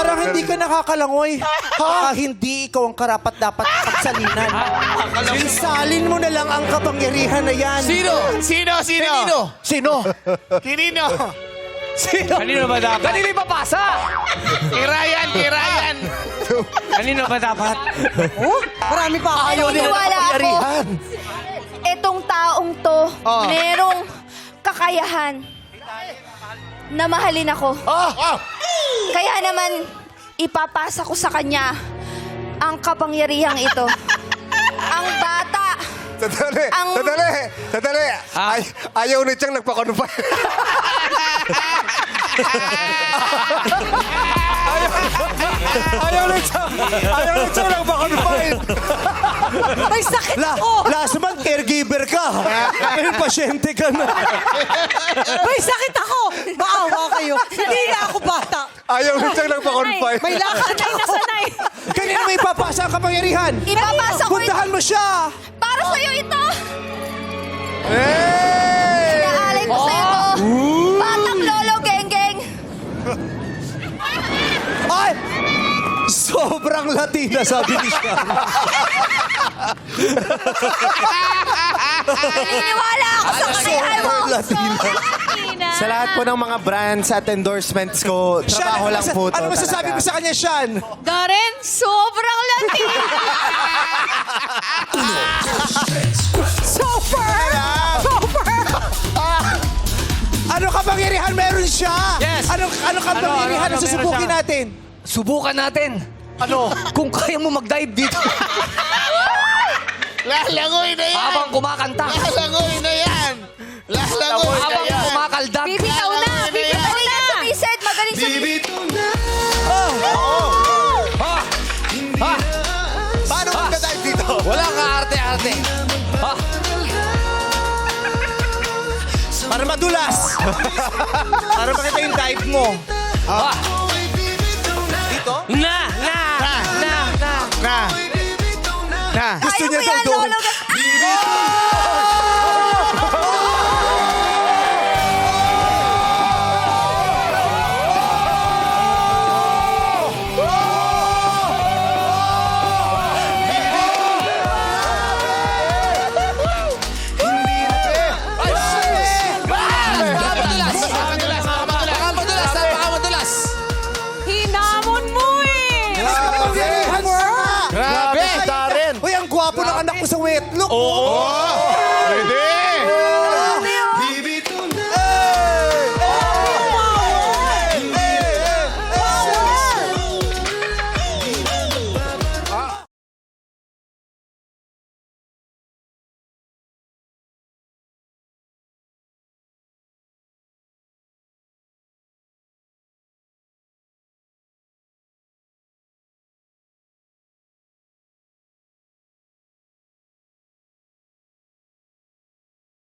parang hindi ka nakakalangoy. Baka hindi ikaw ang karapat-dapat pagsalinan. Sinsalin mo na lang ang kapangyarihan na yan. Sino? Sino? Kanino? Sino? Kanino ba dapat? Kanino ipapasa? Kay Ryan. Kanino ba dapat? Marami pa ako. Ayaw nila ng Naniniwala ako. kapangyarihan. Etong taong to, merong kakayahan na mahalin ako. Kaya naman, ipapasa ko sa kanya ang kapangyarihang ito. Ang bata. Sandali. Ayaw na siyang nagpa-confine. Ayaw na siyang nagpa-confine. May sakit ako. Last month, caregiver ka. Ngayon, pasyente ka na. May sakit ako. Maawa kayo. Hindi na ako bata. Ayaw na siyang nagpa-confine. May lakad ako. Kanina may ipapasa ang kapangyarihan. Ipapasa ko ito. Puntahan mo siya. Para sa'yo ito. Hey! Inaalay ko sa'yo to. Batang lolo, geng-geng. Ay! Sobrang Latina, sabi ni siya. Naniniwala ako sa kakayahan mo. Sobrang Latina. Sa lahat po ng mga brands at endorsements ko, trabaho lang po to. Ano masasabi mo sa kanya, Sean? Darren, sobrang Latina. Super! Ano kapangyarihan meron siya? Yes. Ano kapangyarihan Ano na susubukin meron natin? Subukan natin. Ano? Kung kaya mo mag-dive dito Lalangoy na yan. habang kumakanta. Lalangoy na yan. Habang kumakaldag. Bibitaw na. Magaling na sumisid. Magaling sumisid. Paano magka-dive dito? Wala ka arte-arte. Para madulas. Para makita yung dive mo. Dito? Na! Gusto Ayaw niya ko daw yan, doon. lolo. Napakadulas. Hinamon mo eh. Kapangyarihan mo. Grabe. Darren. Uy, ang gwapo ng anak ko sa wetlook. Oo.